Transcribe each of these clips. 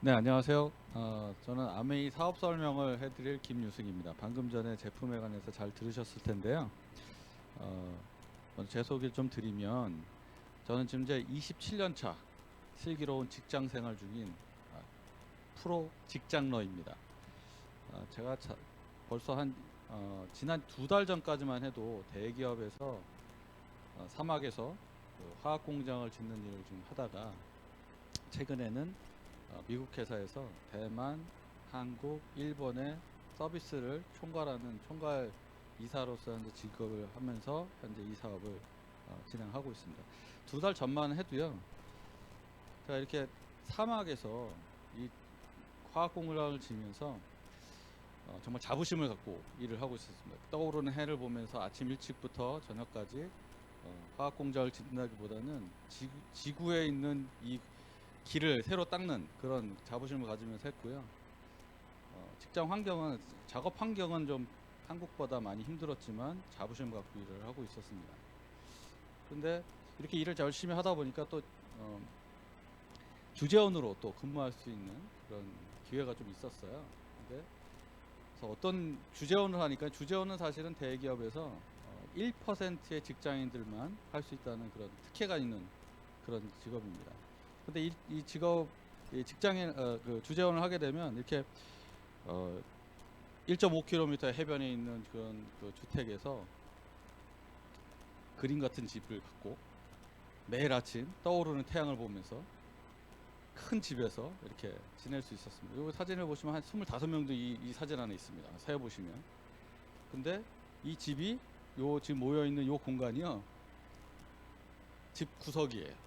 네, 안녕하세요. 저는 아메이 사업 설명을 해드릴 김유승입니다. 방금 전에 제품에 관해서 잘 들으셨을 텐데요. 어, 먼저 제 소개를 좀 드리면, 저는 지금 이제 27년 차 슬기로운 직장 생활 중인 아, 프로 직장러입니다. 제가 벌써 지난 2달 전까지만 해도 대기업에서 사막에서 그 화학 공장을 짓는 일을 좀 하다가, 최근에는 미국 회사에서 대만, 한국, 일본의 서비스를 총괄하는 총괄 이사로서 현재 직업을 하면서 현재 이 사업을 진행하고 있습니다. 2달 전만 해도요, 제가 이렇게 사막에서 이 화학 공장을 지으면서 정말 자부심을 갖고 일을 하고 있었습니다. 떠오르는 해를 보면서 아침 일찍부터 저녁까지 화학 공장을 짓는다기보다는 지구에 있는 이 길을 새로 닦는 그런 자부심을 가지면서 했고요. 직장 환경은, 작업 환경은 좀 한국보다 많이 힘들었지만 자부심 갖고 일을 하고 있었습니다. 근데 이렇게 일을 열심히 하다 보니까 또 주재원으로 또 근무할 수 있는 그런 기회가 좀 있었어요. 근데 그래서 어떤 주재원을 하니까, 주재원은 사실은 대기업에서 1%의 직장인들만 할 수 있다는 그런 특혜가 있는 그런 직업입니다. 근데 이 직업, 이 직장인 그 주재원을 하게 되면 이렇게 어, 1.5km 해변에 있는 그런 그 주택에서 그림 같은 집을 갖고 매일 아침 떠오르는 태양을 보면서 큰 집에서 이렇게 지낼 수 있었습니다. 이 사진을 보시면 한 25명도 이 사진 안에 있습니다. 세어 보시면. 근데 이 집이, 요 지금 모여 있는 요 공간이요, 집 구석이에요.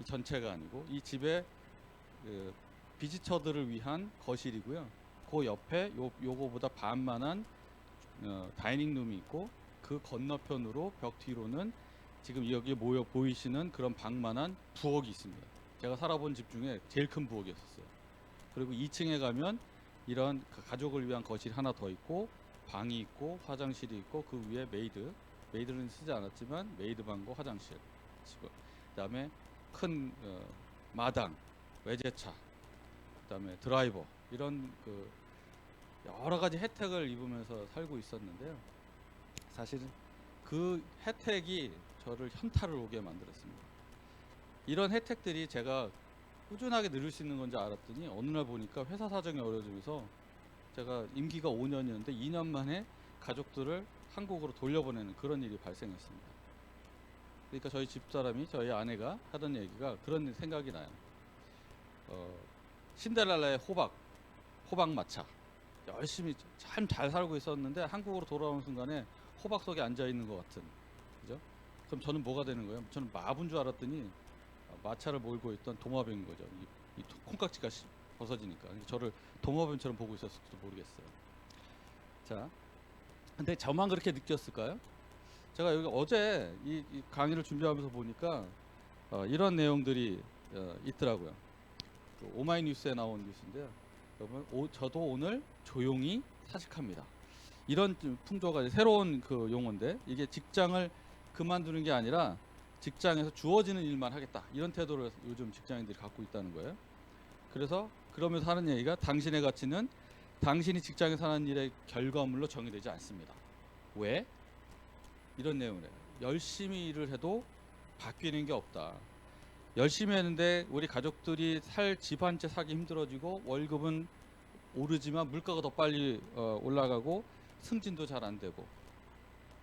이 전체가 아니고 이 집의 그 비지터들을 위한 거실이고요. 그 옆에 요거보다 반만한 다이닝 룸이 있고, 그 건너편으로 벽 뒤로는 지금 여기 모여 보이시는 그런 방만한 부엌이 있습니다. 제가 살아본 집 중에 제일 큰 부엌이었어요. 그리고 2층에 가면 이런 가족을 위한 거실이 하나 더 있고, 방이 있고 화장실이 있고, 그 위에 메이드는 쓰지 않았지만 메이드 방과 화장실, 그다음에 큰 마당, 외제차, 그다음에 드라이버, 이런 그 여러 가지 혜택을 입으면서 살고 있었는데요. 사실은 그 혜택이 저를 현타를 오게 만들었습니다. 이런 혜택들이 제가 꾸준하게 누릴 수 있는 건지 알았더니, 어느 날 보니까 회사 사정이 어려지면서 제가 임기가 5년이었는데 2년 만에 가족들을 한국으로 돌려보내는 그런 일이 발생했습니다. 그러니까 저희 집사람이, 저희 아내가 하던 얘기가 그런 생각이 나요. 어, 신데렐라의 호박 마차, 열심히 참 잘 살고 있었는데 한국으로 돌아오는 순간에 호박 속에 앉아 있는 것 같은, 그죠? 그럼 저는 뭐가 되는 거예요? 저는 마부인 줄 알았더니 마차를 몰고 있던 도마뱀인 거죠. 이 콩깍지가 벗어지니까. 그러니까 저를 도마뱀처럼 보고 있었을지도 모르겠어요. 자, 근데 저만 그렇게 느꼈을까요? 제가 여기 어제 이 강의를 준비하면서 보니까 이런 내용들이 있더라고요. 그 오마이뉴스에 나온 뉴스인데요. 여러분, 저도 오늘 조용히 사직합니다. 이런 풍조가 이제 새로운 그 용어인데, 이게 직장을 그만두는 게 아니라 직장에서 주어지는 일만 하겠다, 이런 태도를 요즘 직장인들이 갖고 있다는 거예요. 그래서 그러면서 하는 얘기가, 당신의 가치는 당신이 직장에서 하는 일의 결과물로 정의되지 않습니다. 왜? 이런 내용을 해요. 열심히 일을 해도 바뀌는 게 없다. 열심히 했는데 우리 가족들이 살 집 한 채 사기 힘들어지고, 월급은 오르지만 물가가 더 빨리 올라가고, 승진도 잘 안 되고,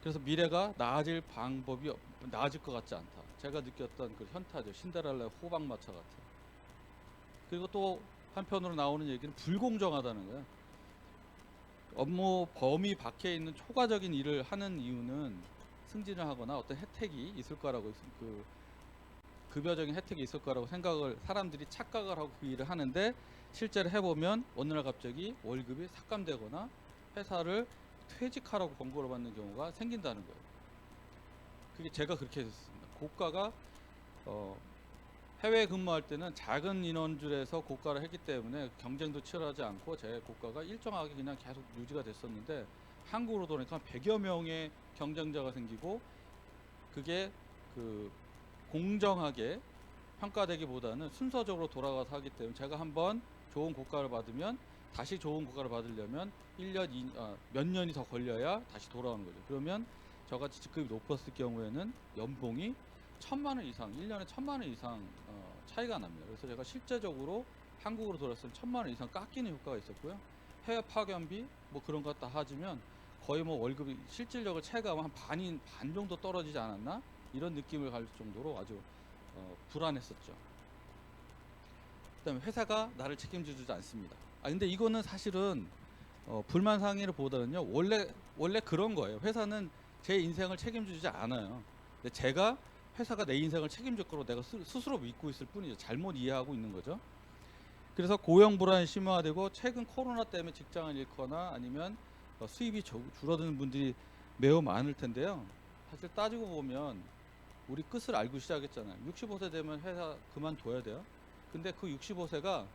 그래서 미래가 나아질 것 같지 않다. 제가 느꼈던 그 현타죠. 신데렐라의 호박마차 같은. 그리고 또 한편으로 나오는 얘기는 불공정하다는 거예요. 업무 범위 밖에 있는 초과적인 일을 하는 이유는 승진을 하거나 어떤 혜택이 있을 거라고, 그 급여적인 혜택이 있을 거라고 생각을, 사람들이 착각을 하고 그 일을 하는데, 실제로 해보면 어느 날 갑자기 월급이 삭감되거나 회사를 퇴직하라고 권고를 받는 경우가 생긴다는 거예요. 그게 제가 그렇게 됐습니다. 고가가 어, 해외 근무할 때는 작은 인원줄에서 고가를 했기 때문에 경쟁도 치열하지 않고 제 고가가 일정하게 그냥 계속 유지가 됐었는데, 한국으로 돌아오니까 100여 명의 경쟁자가 생기고, 그게 그 공정하게 평가되기보다는 순서적으로 돌아가서 하기 때문에, 제가 한번 좋은 고가를 받으면 다시 좋은 고가를 받으려면 1년, 몇 년이 더 걸려야 다시 돌아오는 거죠. 그러면 저같이 직급이 높았을 경우에는 연봉이 1,000만 원 이상, 1년에 1,000만 원 이상 차이가 납니다. 그래서 제가 실제적으로 한국으로 돌아왔을 때 1,000만 원 이상 깎이는 효과가 있었고요. 해외 파견비 뭐 그런 거 다 하지면 거의 뭐 월급이 실질적으로 체감 반 정도 떨어지지 않았나? 이런 느낌을 갈 정도로 아주 불안했었죠. 그다음에 회사가 나를 책임져주지 않습니다. 근데 이거는 사실은 불만 상의를 보다는요, 원래 그런 거예요. 회사는 제 인생을 책임지지 않아요. 근데 제가 회사가 내 인생을 책임질 거로 내가 스스로 믿고 있을 뿐이죠. 잘못 이해하고 있는 거죠. 그래서 고용 불안이 심화되고 최근 코로나 때문에 직장을 잃거나 아니면 수입이 줄어드는 분들이 매우 많을 텐데요. 사실 따지고 보면 우리 끝을 알고 시작했잖아요. 65세 되면 회사 그만둬야 돼요. 근데 그 65세가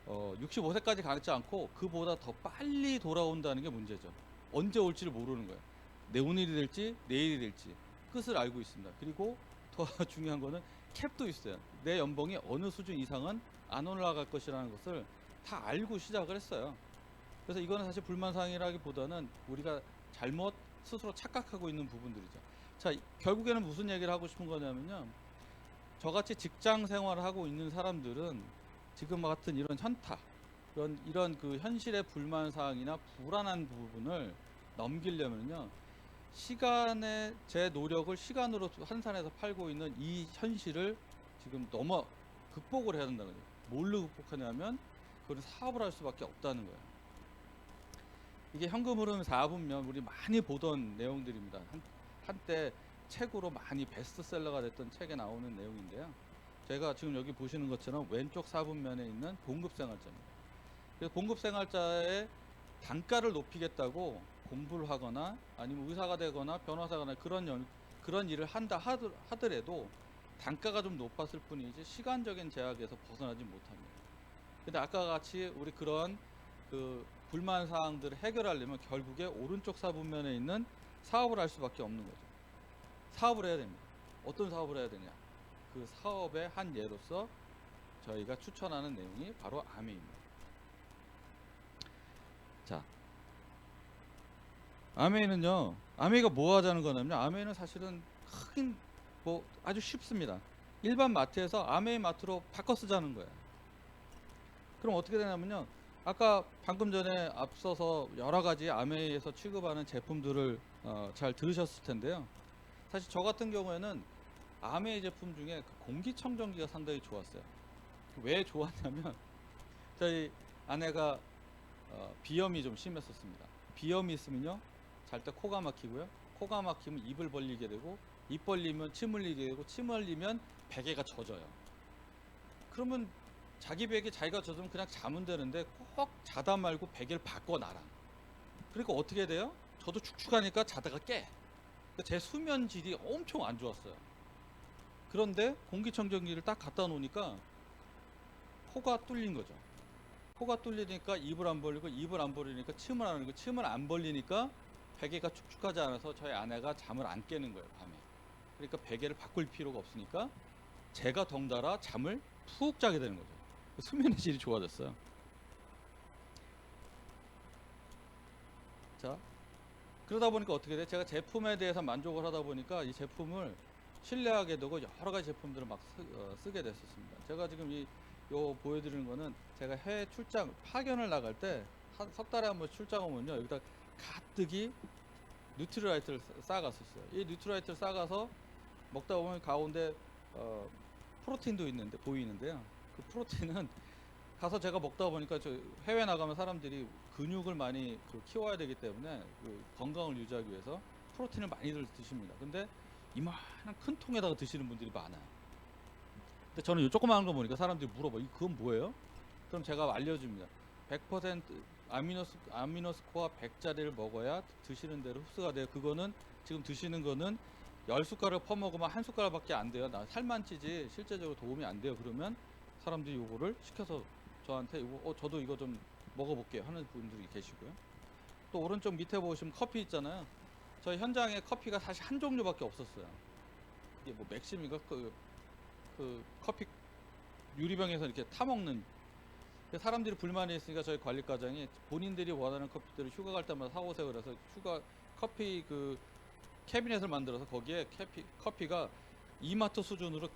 65세까지 가지 않고 그보다 더 빨리 돌아온다는 게 문제죠. 언제 올지를 모르는 거예요. 오늘이 될지 내일이 될지 끝을 알고 있습니다. 그리고 더 중요한 거는 캡도 있어요. 내 연봉이 어느 수준 이상은 안 올라갈 것이라는 것을 다 알고 시작을 했어요. 그래서 이거는 사실 불만사항이라기보다는 우리가 잘못 스스로 착각하고 있는 부분들이죠. 자, 결국에는 무슨 얘기를 하고 싶은 거냐면요, 저같이 직장 생활을 하고 있는 사람들은 지금 같은 이런 현타, 이런 그 현실의 불만사항이나 불안한 부분을 넘기려면요, 시간에 제 노력을 시간으로 환산해서 팔고 있는 이 현실을 지금 극복을 해야 된다는 거예요. 뭘로 극복하냐면 그걸 사업을 할 수밖에 없다는 거예요. 이게 현금 흐름 4분면 우리 많이 보던 내용들입니다. 한때 책으로 많이 베스트셀러가 됐던 책에 나오는 내용인데요. 제가 지금 여기 보시는 것처럼 왼쪽 4분면에 있는 봉급생활자입니다. 그래서 봉급생활자의 단가를 높이겠다고 공부를 하거나 아니면 의사가 되거나 변호사가 되거나 그런 일을 한다 하더라도 단가가 좀 높았을 뿐이지 시간적인 제약에서 벗어나지 못합니다. 근데 아까 같이 우리 그런 그 불만 사항들을 해결하려면 결국에 오른쪽 4분면에 있는 사업을 할 수밖에 없는 거죠. 사업을 해야 됩니다. 어떤 사업을 해야 되냐? 그 사업의 한 예로서 저희가 추천하는 내용이 바로 아메입니다. 자, 아메이는요, 아메이가 뭐 하자는 거냐면, 아메이는 사실은 크긴 뭐 아주 쉽습니다. 일반 마트에서 아메이 마트로 바꿔 쓰자는 거예요. 그럼 어떻게 되냐면요, 아까 방금 전에 앞서서 여러 가지 아메이에서 취급하는 제품들을 잘 들으셨을 텐데요. 사실 저 같은 경우에는 아메이 제품 중에 그 공기청정기가 상당히 좋았어요. 왜 좋았냐면 저희 아내가 비염이 좀 심했었습니다. 비염이 있으면요, 잘 때 코가 막히고요, 코가 막히면 입을 벌리게 되고, 입 벌리면 침 흘리게 되고, 침 흘리면 베개가 젖어요. 그러면 자기 베개 자기가 젖으면 그냥 자면 되는데 꼭 자다 말고 베개를 바꿔놔라. 그러니까 어떻게 돼요? 저도 축축하니까 자다가 깨. 그러니까 제 수면 질이 엄청 안 좋았어요. 그런데 공기청정기를 딱 갖다 놓으니까 코가 뚫린 거죠. 코가 뚫리니까 입을 안 벌리고, 입을 안 벌리니까 침을 안 흘리고, 침을 안 벌리니까 베개가 축축하지 않아서 저희 아내가 잠을 안 깨는 거예요, 밤에. 그러니까 베개를 바꿀 필요가 없으니까 제가 덩달아 잠을 푹 자게 되는 거죠. 수면의 질이 좋아졌어요. 자, 그러다 보니까 어떻게 돼? 제가 제품에 대해서 만족을 하다 보니까 이 제품을 신뢰하게 되고 여러 가지 제품들을 막 쓰게 됐었습니다. 제가 지금 요 보여드리는 거는 제가 해외 출장 파견을 나갈 때 석 달에 한 번 출장 오면요, 여기다 가득히 뉴트리라이트를 싸갔었어요. 이 뉴트리라이트를 싸가서 먹다 보면 가운데 프로틴도 있는데 보이는데요. 그 프로틴은 가서 제가 먹다 보니까 저 해외 나가면 사람들이 근육을 많이 키워야 되기 때문에 그 건강을 유지하기 위해서 프로틴을 많이들 드십니다. 근데 이만한 큰 통에다가 드시는 분들이 많아요. 근데 저는 이 조그마한 거 보니까 사람들이 물어봐, 그건 뭐예요? 그럼 제가 알려줍니다. 100% 아미노스코어 100짜리를 먹어야 드시는 대로 흡수가 돼요. 그거는 지금 드시는 거는 10숟가락 퍼먹으면 1숟가락밖에 안 돼요. 나 살만 찌지 실제적으로 도움이 안 돼요. 그러면 사람들이 요거를 시켜서 저한테 저도 이거 좀 먹어볼게요 하는 분들이 계시고요. 또 오른쪽 밑에 보시면 커피 있잖아요. 저희 현장에 커피가 사실 한 종류밖에 없었어요. 이게 뭐 맥심인가 그 커피 유리병에서 이렇게 타 먹는. 사람들이 불만이 있으니까 저희 관리과장이 본인들이 원하는 커피들을 휴가 갈 때마다 사오세요. 그래서 휴가 커피 그 캐비넷을 만들어서 거기에 커피가 이마트 수준으로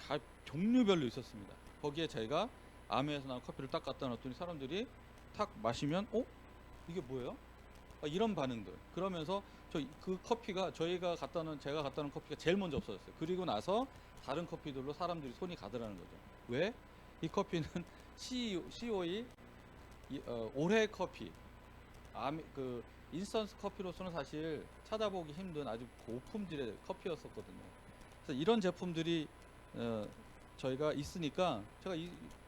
종류별로 있었습니다. 거기에 제가 아메에서 나온 커피를 딱 갖다 놨더니 사람들이 탁 마시면 이게 뭐예요? 이런 반응들. 그러면서 그 커피가 제가 갖다 놓은 커피가 제일 먼저 없어졌어요. 그리고 나서 다른 커피들로 사람들이 손이 가더라는 거죠. 왜? 이 커피는 COE 올해 커피, 그 인스턴트 커피로서는 사실 찾아보기 힘든 아주 고품질의 커피였었거든요. 그래서 이런 제품들이 저희가 있으니까 제가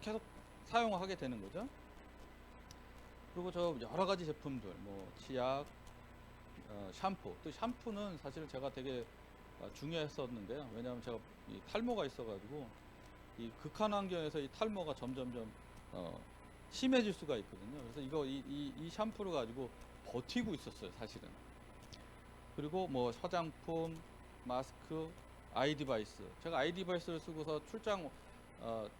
계속 사용을 하게 되는 거죠. 그리고 저 여러 가지 제품들, 뭐 치약, 샴푸. 또 샴푸는 사실 제가 되게 중요했었는데요. 왜냐하면 제가 이 탈모가 있어가지고 이 극한 환경에서 이 탈모가 점점점 심해질 수가 있거든요. 그래서 이 샴푸를 가지고 버티고 있었어요, 사실은. 그리고 뭐 화장품, 마스크, 아이디바이스. 제가 아이디바이스를 쓰고서 출장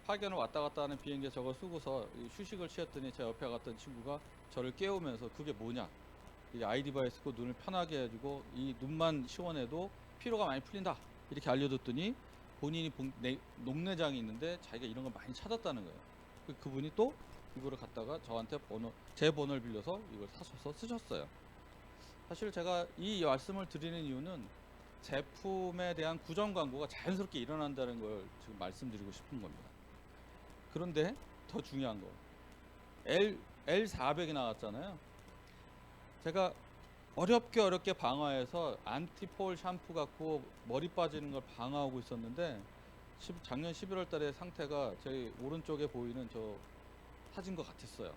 파견을 왔다 갔다 하는 비행기에 저걸 쓰고서 휴식을 취했더니 제 옆에 갔던 친구가 저를 깨우면서 그게 뭐냐, 이 아이디바이스고 눈을 편하게 해주고 이 눈만 시원해도 피로가 많이 풀린다, 이렇게 알려줬더니 본인이 녹내장이 있는데 자기가 이런 걸 많이 찾았다는 거예요. 그분이 또 이거를 갖다가 저한테 제 번호를 빌려서 이걸 사셔서 쓰셨어요. 사실 제가 이 말씀을 드리는 이유는 제품에 대한 구정 광고가 자연스럽게 일어난다는 걸 지금 말씀드리고 싶은 겁니다. 그런데 더 중요한 거, L400이 나왔잖아요. 제가 어렵게 방어해서 안티폴 샴푸 갖고 머리 빠지는 걸 방어하고 있었는데 작년 11월 달에 상태가 제 오른쪽에 보이는 저 사진과 같았어요.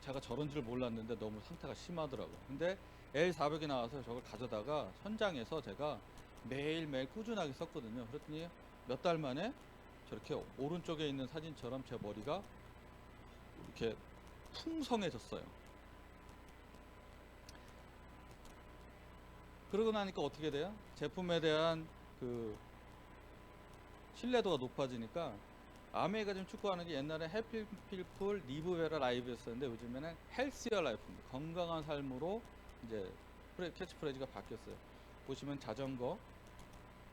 제가 저런 줄 몰랐는데 너무 상태가 심하더라고요. 근데 L400이 나와서 저걸 가져다가 현장에서 제가 매일매일 꾸준하게 썼거든요. 그랬더니 몇 달 만에 저렇게 오른쪽에 있는 사진처럼 제 머리가 이렇게 풍성해졌어요. 그러고 나니까 어떻게 돼요? 제품에 대한 그 신뢰도가 높아지니까 아메이가 지금 추구하는 게 옛날에 해피 필풀 리브베라 라이브였었는데 요즘에는 헬시어 라이프입니다. 건강한 삶으로 이제 캐치프레이즈가 바뀌었어요. 보시면 자전거,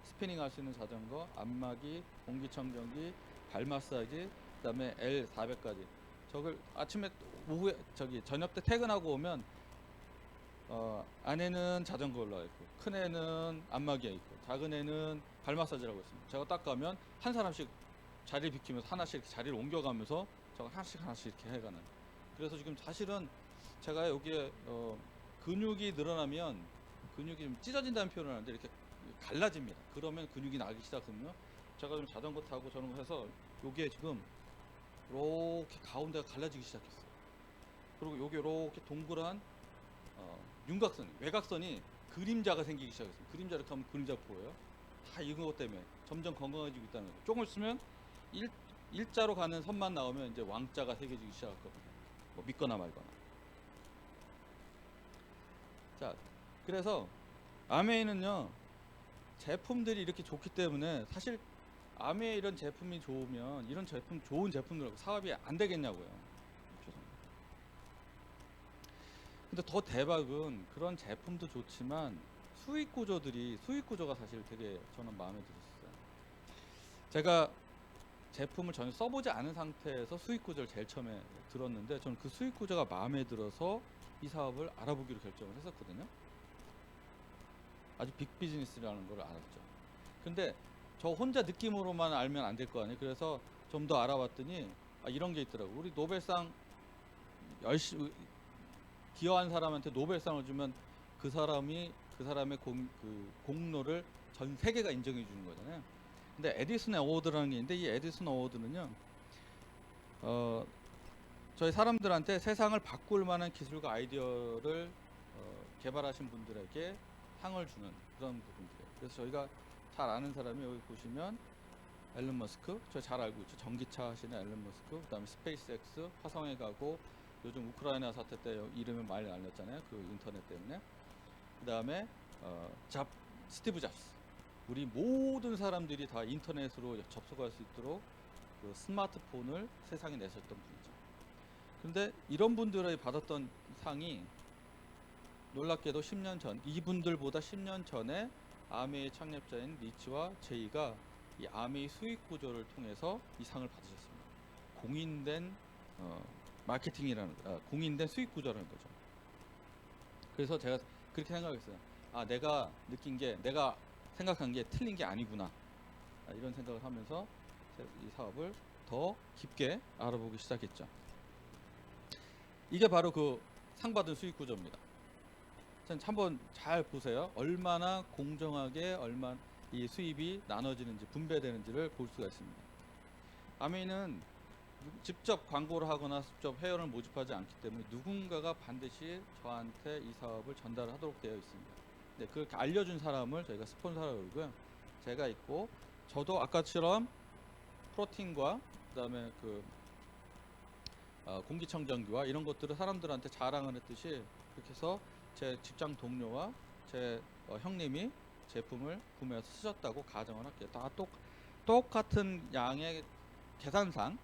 스피닝 할 수 있는 자전거, 안마기, 공기청정기, 발 마사지, 그다음에 L400까지. 저걸 아침에 오후에 저녁 때 퇴근하고 오면 안에는 자전거 올라와 있고 큰 애는 안마기가 있고 작은 애는 발 마사지라고 있습니다. 제가 딱 가면 한 사람씩 자리를 비키면서 하나씩 이렇게 자리를 옮겨가면서 저거 하나씩 이렇게 해가는. 그래서 지금 사실은 제가 여기에 근육이 늘어나면 근육이 좀 찢어진다는 표현을 하는데 이렇게 갈라집니다. 그러면 근육이 나기 시작하면요. 제가 좀 자전거 타고 저런 거 해서 여기에 지금 이렇게 가운데가 갈라지기 시작했어요. 그리고 여기 이렇게 동그란 윤곽선, 외곽선이 그림자가 생기기 시작했어요. 그림자 이렇게 하면 그림자 보여요. 다 이거 때문에 점점 건강해지고 있다는 거죠. 조금 있으면 일자로 가는 선만 나오면 이제 왕자가 새겨지기 시작했거든요. 뭐 믿거나 말거나. 자, 그래서 아메이는요, 제품들이 이렇게 좋기 때문에 사실 아메이 이런 제품이 좋으면 이런 제품 좋은 제품들하고 사업이 안 되겠냐고요. 죄송합니다. 근데 더 대박은 그런 제품도 좋지만 수익 구조가 사실 되게 저는 마음에 들었어요. 제가 제품을 전혀 써보지 않은 상태에서 수익 구조를 제일 처음에 들었는데 저는 그 수익 구조가 마음에 들어서 이 사업을 알아보기로 결정을 했었거든요. 아주 빅 비즈니스라는 걸 알았죠. 근데 저 혼자 느낌으로만 알면 안 될 거 아니에요. 그래서 좀 더 알아봤더니 이런 게 있더라고. 우리 노벨상 열심히 기여한 사람한테 노벨상을 주면 그 사람의 공로를 전 세계가 인정해 주는 거잖아요. 근데 에디슨 어워드라는 게 있는데 이 에디슨 어워드는요, 저희 사람들한테 세상을 바꿀 만한 기술과 아이디어를 개발하신 분들에게 상을 주는 그런 부분들이에요. 그래서 저희가 잘 아는 사람이 여기 보시면 앨런 머스크, 저 잘 알고 있죠. 전기차 하시는 앨런 머스크, 그다음에 스페이스X, 화성에 가고 요즘 우크라이나 사태 때 이름이 많이 알렸잖아요. 그 인터넷 때문에. 그다음에 스티브 잡스. 우리 모든 사람들이 다 인터넷으로 접속할 수 있도록 그 스마트폰을 세상에 내셨던 분이죠. 근데 이런 분들이 받았던 상이 놀랍게도 10년 전, 이분들보다 10년 전에 아메이 창립자인 리치와 제이가 이 아메이 수익 구조를 통해서 이 상을 받으셨습니다. 공인된 공인된 수익 구조라는 거죠. 그래서 제가 그렇게 생각했어요. 내가 느낀 게, 내가 생각한 게 틀린 게 아니구나. 이런 생각을 하면서 이 사업을 더 깊게 알아보기 시작했죠. 이게 바로 그 상 받은 수익 구조입니다. 한번 잘 보세요. 얼마나 공정하게 이 수입이 나눠지는지, 분배되는지를 볼 수가 있습니다. 아메이는 직접 광고를 하거나 직접 회원을 모집하지 않기 때문에 누군가가 반드시 저한테 이 사업을 전달하도록 되어 있습니다. 네, 그렇게 알려준 사람을 저희가 스폰서라고 그러고요. 제가 있고, 저도 아까처럼 프로틴과 그다음에 공기청정기와 이런 것들을 사람들한테 자랑을 했듯이, 그렇게 해서 제 직장 동료와 제 형님이 제품을 구매해서 쓰셨다고 가정을 할게요. 다 똑같은 양의 계산상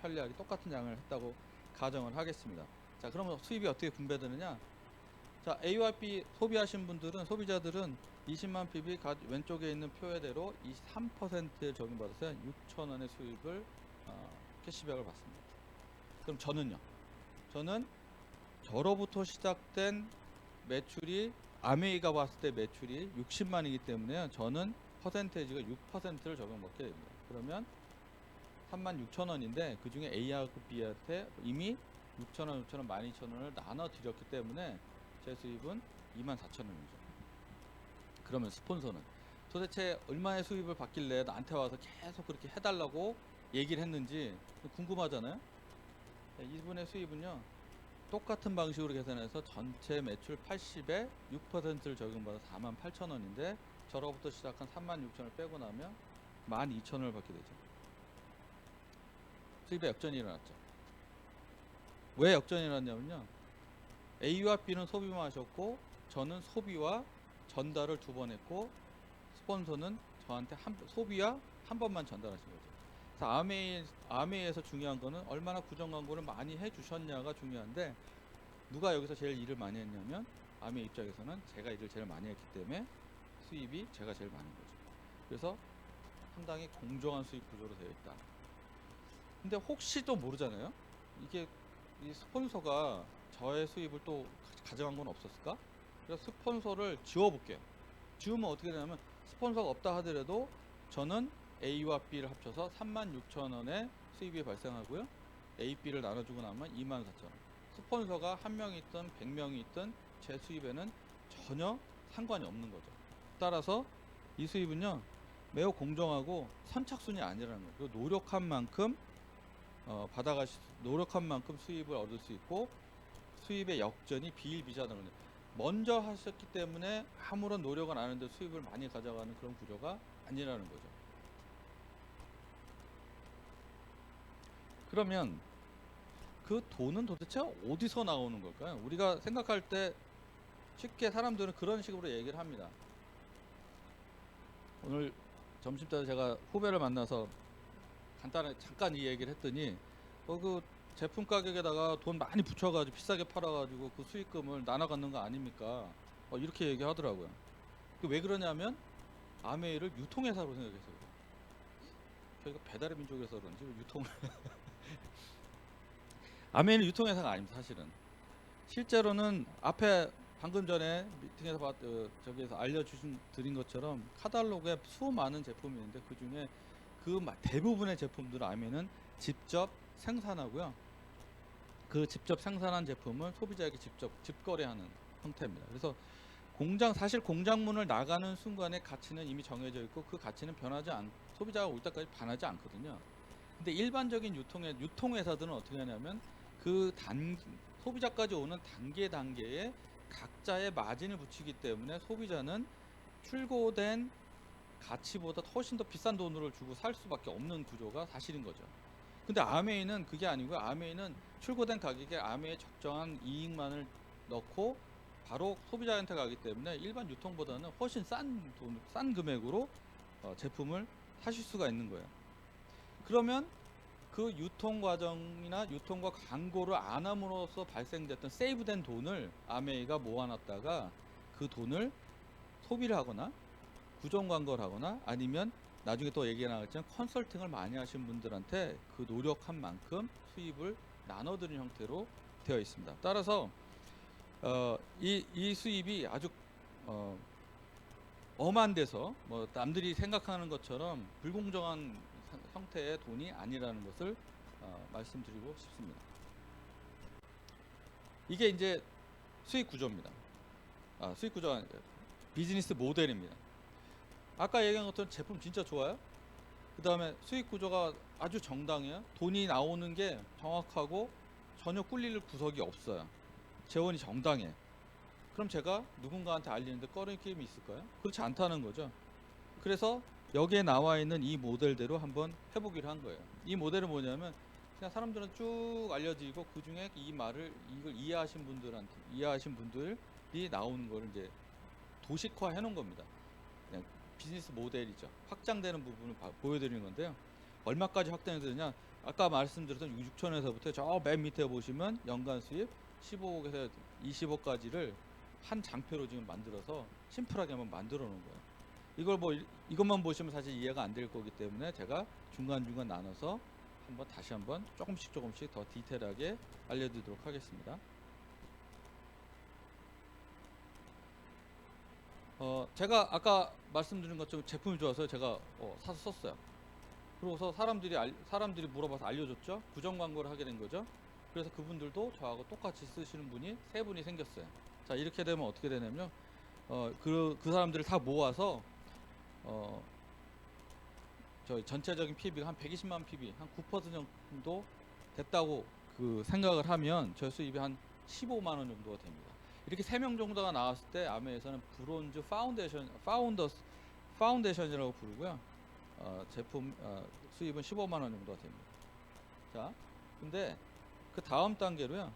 편리하게 똑같은 양을 했다고 가정을 하겠습니다. 자, 그러면 수입이 어떻게 분배되느냐? 자, A와 B 소비하신 분들은, 소비자들은 20만 PB 왼쪽에 있는 표에대로 23%에 적용받아서 6,000원의 수입을 캐시백을 받습니다. 그럼 저는요? 저는 저로부터 시작된 매출이, 아메이가 봤을 때 매출이 60만이기 때문에 저는 퍼센테이지가 6%를 적용받게 됩니다. 그러면 36,000원인데 그 중에 A하고 B한테 이미 6,000원, 6,000원, 12,000원을 나눠 드렸기 때문에 제 수입은 24,000원이죠. 그러면 스폰서는 도대체 얼마의 수입을 받길래 나한테 와서 계속 그렇게 해달라고 얘기를 했는지 궁금하잖아요. 이분의 수입은요, 똑같은 방식으로 계산해서 전체 매출 80에 6%를 적용받아 48,000원인데 저로부터 시작한 36,000원을 빼고 나면 12,000원을 받게 되죠. 수입에 역전이 일어났죠. 왜 역전이 일어났냐면요, A와 B는 소비만 하셨고 저는 소비와 전달을 2번 했고, 스폰서는 저한테 소비와 한 번만 전달하신 거죠. 그래서 아메이에서 중요한 거는 얼마나 구정 광고를 많이 해주셨냐가 중요한데, 누가 여기서 제일 일을 많이 했냐면 아메이 입장에서는 제가 일을 제일 많이 했기 때문에 수입이 제가 제일 많은 거죠. 그래서 상당히 공정한 수입 구조로 되어 있다. 근데 혹시 또 모르잖아요. 이게 이 스폰서가 저의 수입을 또 가져간 건 없었을까? 그래서 스폰서를 지워볼게요. 지우면 어떻게 되냐면, 스폰서가 없다 하더라도 저는 A와 B를 합쳐서 36,000원의 수입이 발생하고요. A, B를 나눠주고 나면 24,000원. 스폰서가 1명이 있든 100명이 있든 제 수입에는 전혀 상관이 없는 거죠. 따라서 이 수입은요, 매우 공정하고 선착순이 아니라는 거예요. 그리고 노력한 만큼 노력한 만큼 수입을 얻을 수 있고, 수입의 역전이 비일비재하다는 거예요. 먼저 하셨기 때문에 아무런 노력은 안 하는데 수입을 많이 가져가는 그런 구조가 아니라는 거죠. 그러면 그 돈은 도대체 어디서 나오는 걸까요? 우리가 생각할 때 쉽게 사람들은 그런 식으로 얘기를 합니다. 오늘 점심때 제가 후배를 만나서 간단하게 잠깐 이 얘기를 했더니, 그 제품 가격에다가 돈 많이 붙여가지고 비싸게 팔아가지고 그 수익금을 나눠 갖는 거 아닙니까? 이렇게 얘기하더라고요. 왜 그러냐면 아메이를 유통회사로 생각해서 그래요. 저희가 배달의 민족에서 그런지 유통을 아메이는 유통회사가 아닙니다. 사실은 실제로는 앞에 방금 전에 미팅에서 저기에서 드린 것처럼 카탈로그에 수많은 제품이 있는데 그 중에 대부분의 제품들을 아메이는 직접 생산하고요. 그 직접 생산한 제품을 소비자에게 직접 직거래하는 형태입니다. 그래서 사실 공장문을 나가는 순간에 가치는 이미 정해져 있고, 그 가치는 소비자가 올 때까지 변하지 않거든요. 근데 일반적인 유통회사들은 어떻게 하냐면 소비자까지 오는 단계에 각자의 마진을 붙이기 때문에 소비자는 출고된 가치보다 훨씬 더 비싼 돈을 주고 살 수밖에 없는 구조가 사실인 거죠. 근데 아메이는 그게 아니고요. 아메이는 출고된 가격에 아메이의 적정한 이익만을 넣고 바로 소비자한테 가기 때문에 일반 유통보다는 훨씬 싼 금액으로 제품을 사실 수가 있는 거예요. 그러면 그 유통 과정이나 유통과 광고를 안 함으로써 발생됐던 세이브된 돈을 아메이가 모아놨다가 그 돈을 소비를 하거나 구정 광고를 하거나 아니면 나중에 또 얘기가 나왔지만 컨설팅을 많이 하신 분들한테 그 노력한 만큼 수입을 나눠드리는 형태로 되어 있습니다. 따라서 이 수입이 아주 엄한 데서 뭐 남들이 생각하는 것처럼 불공정한 형태의 돈이 아니라는 것을 말씀드리고 싶습니다. 이게 이제 수익 구조입니다. 수익 구조가 아니라 비즈니스 모델입니다. 아까 얘기한 것처럼 제품 진짜 좋아요. 그 다음에 수익 구조가 아주 정당해요. 돈이 나오는 게 정확하고 전혀 꿀릴 구석이 없어요. 재원이 정당해. 그럼 제가 누군가한테 알리는데 꺼리낌이 있을까요? 그렇지 않다는 거죠. 그래서 여기에 나와 있는 이 모델대로 한번 해보기로 한 거예요. 이 모델은 뭐냐면 그냥 사람들은 쭉 알려드리고 그 중에 이걸 이해하신 분들이 나오는 거를 이제 도식화 해놓은 겁니다. 그냥 비즈니스 모델이죠. 확장되는 부분을 보여드리는 건데요. 얼마까지 확장이 되느냐? 아까 말씀드렸던 6천에서부터 저 맨 밑에 보시면 연간 수입 15억에서 20억까지를 한 장표로 지금 만들어서 심플하게 한번 만들어 놓은 거예요. 이것만 보시면 사실 이해가 안 될 거기 때문에 제가 중간중간 나눠서 다시 한번 조금씩 더 디테일하게 알려드리도록 하겠습니다. 제가 아까 말씀드린 것처럼 제품이 좋아서 제가 사서 썼어요. 그러고서 사람들이 물어봐서 알려줬죠. 구정 광고를 하게 된 거죠. 그래서 그분들도 저하고 똑같이 쓰시는 분이 3분이 생겼어요. 자, 이렇게 되면 어떻게 되냐면요. 그 사람들을 다 모아서 저희 전체적인 PB가 한 120만 PB, 한 9% 정도 됐다고 생각을 하면 저희 수입이 한 15만 원 정도가 됩니다. 이렇게 3명 정도가 나왔을 때 아메에서는 브론즈 파운데이션이라고 부르고요. 제품 수입은 15만 원 정도가 됩니다. 자, 근데 그 다음 단계로요.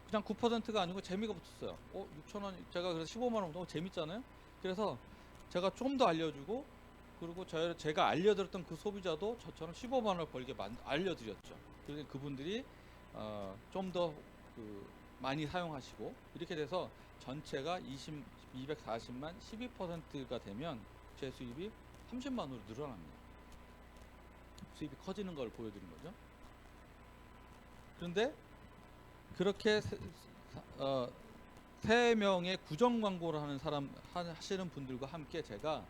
그냥 9%가 아니고 재미가 붙었어요. 6,000원, 제가 그래서 15만 원 너무 재밌잖아요. 그래서 제가 좀 더 알려주고, 그리고 제가 알려드렸던 그 소비자도 저처럼 15만 원을 벌게 알려드렸죠. 그래서 그분들이 좀 더 많이 사용하시고, 이렇게 돼서 전체가 240만 12%가 되면 제 수입이 30만 원으로 늘어납니다. 수입이 커지는 걸 보여드린 거죠. 그런데 그렇게 3명의 구정 광고를 하시는 분들과 함께 제가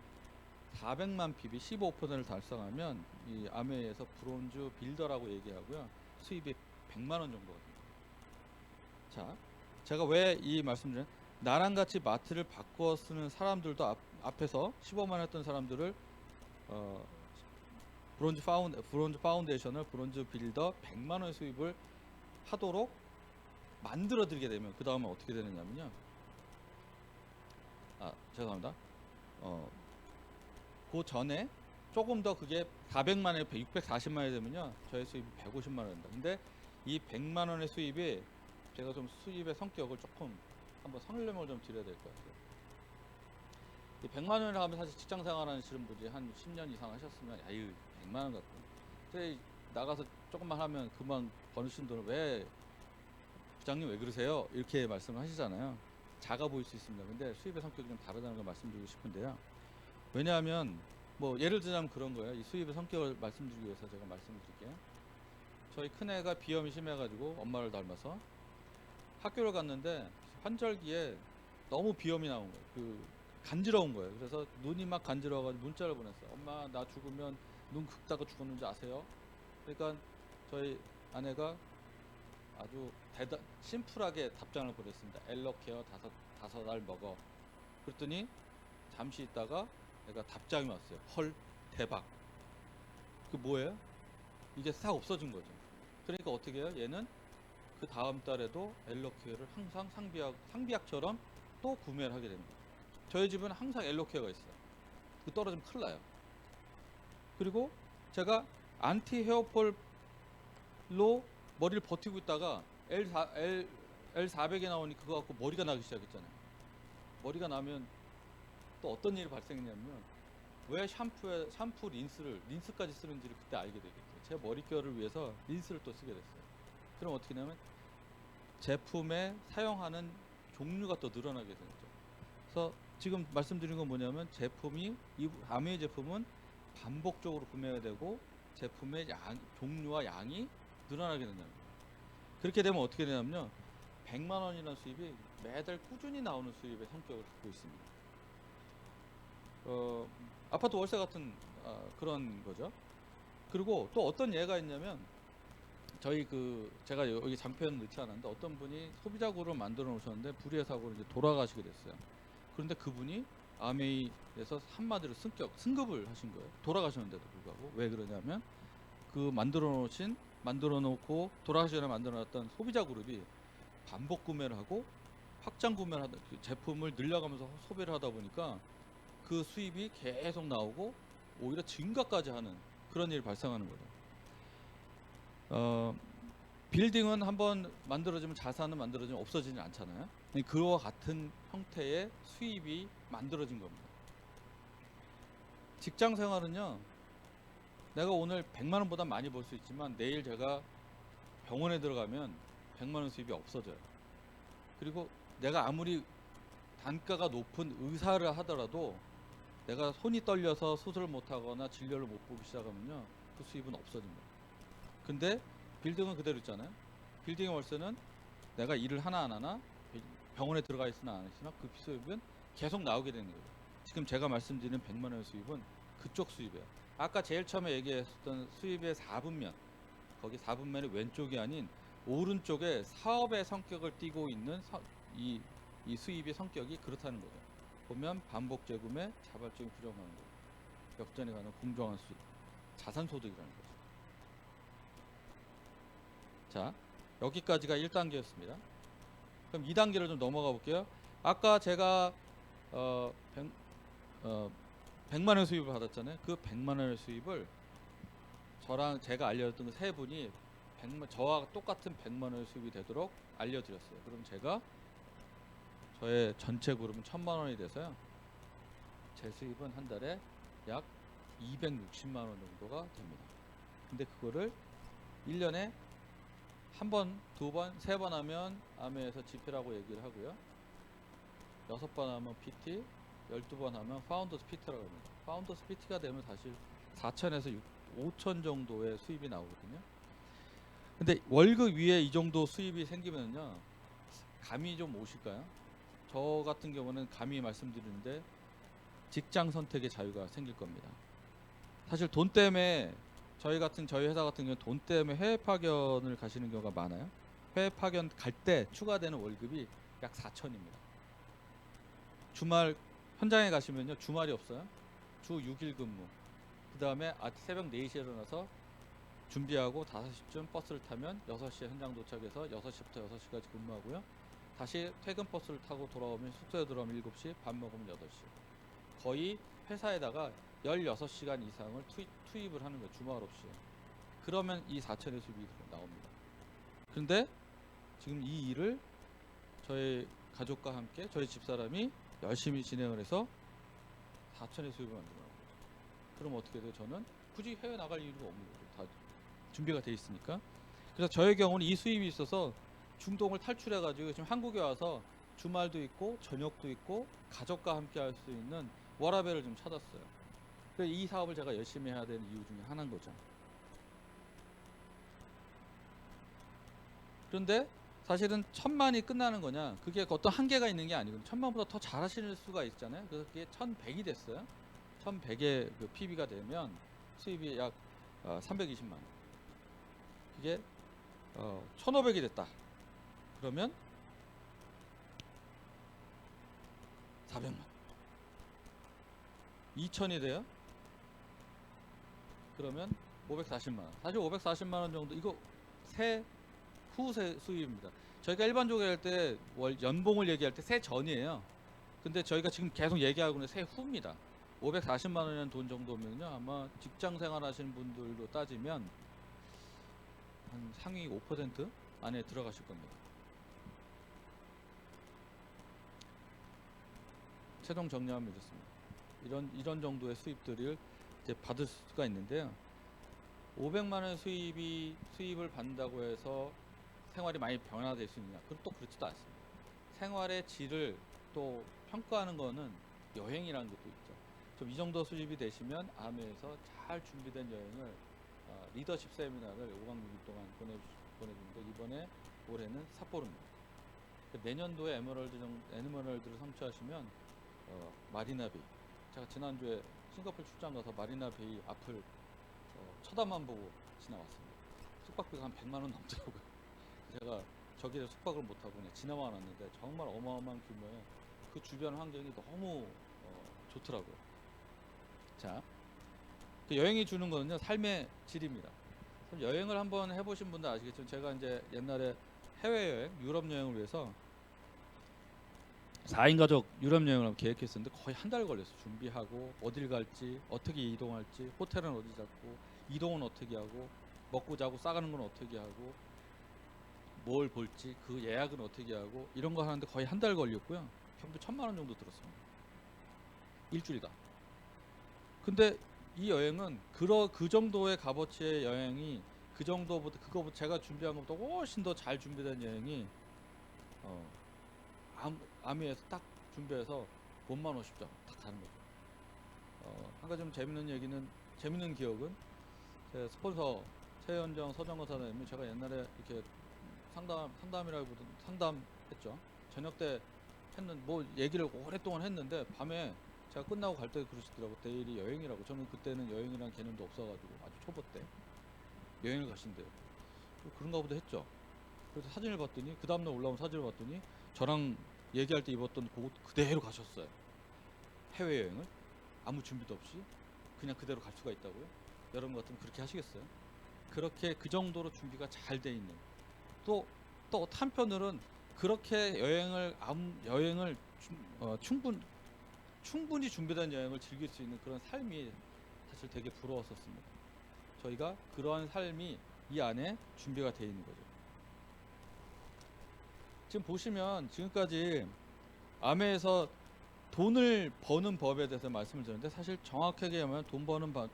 400만 PB 15%를 달성하면 이 아메에서 브론즈 빌더라고 얘기하고요. 수입이 100만 원 정도가 됩니다. 자, 제가 왜 이 말씀드려요? 나랑 같이 마트를 바꿔 쓰는 사람들도 앞에서 15만 원 했던 사람들을 브론즈 파운데이션을 브론즈 빌더 100만 원의 수입을 하도록 만들어 드리게 되면 그 다음에 어떻게 되느냐면요. 죄송합니다. 그 전에 조금 더 그게 400만에 640만이 되면요. 저희 수입이 150만 원입니다. 근데 이 100만 원의 수입이 제가 좀 수입의 성격을 조금 한번 설명을 좀 드려야 될 것 같아요. 이 100만 원이라고 하면 사실 직장 생활 하시는 분들이 한 10년 이상 하셨으면 아유 100만 원 갖고 근데 나가서 조금만 하면 그만 버시는 돈을 왜 부장님 왜 그러세요? 이렇게 말씀을 하시잖아요. 작아 보일 수 있습니다. 근데 수입의 성격이 좀 다르다는 걸 말씀드리고 싶은데요. 왜냐하면 뭐 예를 들자면 그런 거예요. 이 수입의 성격을 말씀드리기 위해서 제가 말씀드릴게요. 저희 큰애가 비염이 심해가지고 엄마를 닮아서 학교를 갔는데 환절기에 너무 비염이 나온 거예요. 간지러운 거예요. 그래서 눈이 막 간지러워가지고 문자를 보냈어요. 엄마 나 죽으면 눈 긁다가 죽었는지 아세요? 그러니까 저희 아내가 아주 심플하게 답장을 보냈습니다. 엘러케어 5알 먹어. 그랬더니 잠시 있다가 내가 답장이 왔어요. 헐 대박. 그 뭐예요? 이게 싹 없어진 거죠. 그러니까 어떻게 해요? 얘는 그 다음 달에도 엘러케어를 항상 상비약처럼 또 구매를 하게 됩니다. 저희 집은 항상 엘러케어가 있어요. 그 떨어지면 큰일 나요. 그리고 제가 안티 헤어폴로 머리를 버티고 있다가 L400이 나오니 그거 갖고 머리가 나기 시작했잖아요. 머리가 나면 또 어떤 일이 발생했냐면 왜 샴푸 린스까지 쓰는지를 그때 알게 되겠죠. 제 머릿결을 위해서 린스를 또 쓰게 됐어요. 그럼 어떻게 되냐면 제품에 사용하는 종류가 또 늘어나게 되는 거죠. 그래서 지금 말씀드린 건 뭐냐면 제품이 이 아메이 제품은 반복적으로 구매가 되고 제품의 종류와 양이 늘어나게 된다는 거예요. 그렇게 되면 어떻게 되냐면요. 100만 원이라는 수입이 매달 꾸준히 나오는 수입의 성격을 갖고 있습니다. 아파트 월세 같은 그런 거죠. 그리고 또 어떤 예가 있냐면 저희 제가 여기 장표는 넣지 않았는데 어떤 분이 소비자 그룹을 만들어 놓으셨는데 불의의 사고로 이제 돌아가시게 됐어요. 그런데 그분이 아메이에서 한마디로 승급을 하신 거예요. 돌아가셨는데도 불구하고. 왜 그러냐면 만들어 놓고 돌아가시기 전에 만들어 놨던 소비자 그룹이 반복 구매를 하고 확장 구매를 하다 제품을 늘려가면서 소비를 하다 보니까 그 수입이 계속 나오고 오히려 증가까지 하는 그런 일이 발생하는 거죠. 빌딩은 한번 만들어지면 자산은 만들어지면 없어지지 않잖아요. 그와 같은 형태의 수입이 만들어진 겁니다. 직장 생활은요. 내가 오늘 100만 원보다 많이 벌 수 있지만 내일 제가 병원에 들어가면 100만 원 수입이 없어져요. 그리고 내가 아무리 단가가 높은 의사를 하더라도 내가 손이 떨려서 수술을 못하거나 진료를 못 보기 시작하면요. 그 수입은 없어집니다. 근데 빌딩은 그대로 있잖아요. 빌딩의 월세는 내가 일을 하나 안 하나 병원에 들어가 있으나 안 있으나 그 수입은 계속 나오게 되는 거예요. 지금 제가 말씀드리는 100만 원의 수입은 그쪽 수입이에요. 아까 제일 처음에 얘기했던 수입의 4분면 거기 4분면의 왼쪽이 아닌 오른쪽에 사업의 성격을 띠고 있는 이 수입의 성격이 그렇다는 거죠. 보면 반복 재구매, 자발적인 부정하는 거, 역전에 가는 공정한 수입, 자산 소득이라는 거죠. 자, 여기까지가 1단계였습니다. 그럼 2단계를 좀 넘어가 볼게요. 아까 제가 100만 원 수입을 받았잖아요. 그 100만 원의 수입을 저랑 제가 알려줬던 그 세 분이 저와 똑같은 100만 원의 수입이 되도록 알려드렸어요. 그럼 제가 저의 전체 그룹은 1000만 원이 돼서요. 제 수입은 한 달에 약 260만 원 정도가 됩니다. 근데 그거를 1년에 한 번, 두 번, 세 번 하면 아메에서 지피라고 얘기를 하고요. 6번 하면 PT, 12번 하면 파운더스 PT라고 합니다. 파운더스 PT가 되면 사실 4천에서 5천 정도의 수입이 나오거든요. 근데 월급 위에 이 정도 수입이 생기면요. 감이 좀 오실까요? 저 같은 경우는 감히 말씀드리는데 직장 선택의 자유가 생길 겁니다. 사실 돈 때문에 저희 회사 같은 경우는 돈 때문에 해외 파견을 가시는 경우가 많아요. 해외 파견 갈 때 추가되는 월급이 약 4천입니다. 주말 현장에 가시면요. 주말이 없어요. 주 6일 근무. 그 다음에 새벽 4시에 일어나서 준비하고 5시쯤 버스를 타면 6시에 현장 도착해서 6시부터 6시까지 근무하고요. 다시 퇴근 버스를 타고 돌아오면 숙소에 들어오면 7시, 밥 먹으면 8시. 거의 회사에다가 16시간 이상을 투입을 하는 거예요. 주말 없이. 그러면 이 4천의 수입이 나옵니다. 그런데 지금 이 일을 저희 가족과 함께 저희 집사람이 열심히 진행을 해서 4천의 수입을 만들어 나온 거죠. 그럼 어떻게 돼요? 저는 굳이 해외 나갈 이유가 없는 거죠. 다 준비가 돼 있으니까. 그래서 저의 경우는 이 수입이 있어서 중동을 탈출해가지고 지금 한국에 와서 주말도 있고 저녁도 있고 가족과 함께 할 수 있는 워라밸을 좀 찾았어요. 그래서 이 사업을 제가 열심히 해야 되는 이유 중에 하나인 거죠. 그런데 사실은 1000만이 끝나는 거냐? 그게 어떤 한계가 있는 게 아니고 1000만보다 더 잘하실 수가 있잖아요. 그래서 그게 1100이 됐어요. 1100의 그 PB가 되면 수입이 약 320만 원. 그게 1500이 됐다. 그러면 400만. 2000이 돼요. 그러면 540만 원. 사실 540만 원 정도 이거 후세 수입입니다. 저희가 일반적으로 할 때 연봉을 얘기할 때 세 전이에요. 근데 저희가 지금 계속 얘기하고 있는 세 후입니다. 540만 원이라는 돈 정도면요. 아마 직장 생활 하시는 분들로 따지면 한 상위 5% 안에 들어가실 겁니다. 최종 정리하면 이렇습니다. 이런 정도의 수입들을 이제 받을 수가 있는데요. 500만 원 수입을 받는다고 해서 생활이 많이 변화될 수 있느냐? 그건 또 그렇지도 않습니다. 생활의 질을 또 평가하는 거는 여행이라는 것도 있죠. 좀 이 정도 수입이 되시면 아메에서 잘 준비된 여행을 리더십 세미나를 5박 6일 동안 보내주는데 이번에 올해는 삿포로입니다. 내년도에 에메랄드를 성취하시면 마리나베이, 제가 지난주에 싱가포르 출장 가서 마리나베이 앞을 쳐다만 보고 지나왔습니다. 숙박비가 한 100만 원 넘더라고요. 제가 저기에 숙박을 못하고 그냥 지나만 왔는데 정말 어마어마한 규모의 그 주변 환경이 너무 좋더라고요. 자, 그 여행이 주는 거는요, 삶의 질입니다. 여행을 한번 해보신 분들 아시겠지만 제가 이제 옛날에 해외여행, 유럽 여행을 위해서 4인 가족 유럽 여행을 한번 계획했었는데 거의 한 달 걸렸어요. 준비하고 어딜 갈지, 어떻게 이동할지, 호텔은 어디 잡고, 이동은 어떻게 하고, 먹고 자고 싸가는 건 어떻게 하고, 뭘 볼지, 그 예약은 어떻게 하고, 이런 거 하는데 거의 한 달 걸렸고요. 평균 1,000만 원 정도 들었습니다. 일주일간. 근데 이 여행은 그 정도의 값어치의 여행이 그거보다 제가 준비한 것보다 훨씬 더 잘 준비된 여행이 아미에서 딱 준비해서 몸만 50점 딱 가는 거죠. 한 가지 좀 재밌는 기억은 제 스폰서 최현정 서정건 사장님이 제가 옛날에 이렇게 상담이라기보다 상담했죠. 저녁 때 뭐 얘기를 오랫동안 했는데 밤에 제가 끝나고 갈 때 그러시더라고. 내일이 여행이라고. 저는 그때는 여행이란 개념도 없어가지고 아주 초보 때 여행을 가신대요. 그런가 보다 했죠. 그래서 사진을 봤더니 그 다음날 올라온 사진을 봤더니 저랑 얘기할 때 입었던 그옷 그대로 가셨어요. 해외여행을 아무 준비도 없이 그냥 그대로 갈 수가 있다고요? 여러분 같으면 그렇게 하시겠어요? 그렇게 그 정도로 준비가 잘 돼 있는, 또 한편으로는 그렇게 여행을 충분히 준비된 여행을 즐길 수 있는 그런 삶이 사실 되게 부러웠었습니다. 저희가 그러한 삶이 이 안에 준비가 되어 있는 거죠. 지금 보시면 지금까지 아메에서 돈을 버는 법에 대해서 말씀을 드렸는데, 사실 정확하게 하면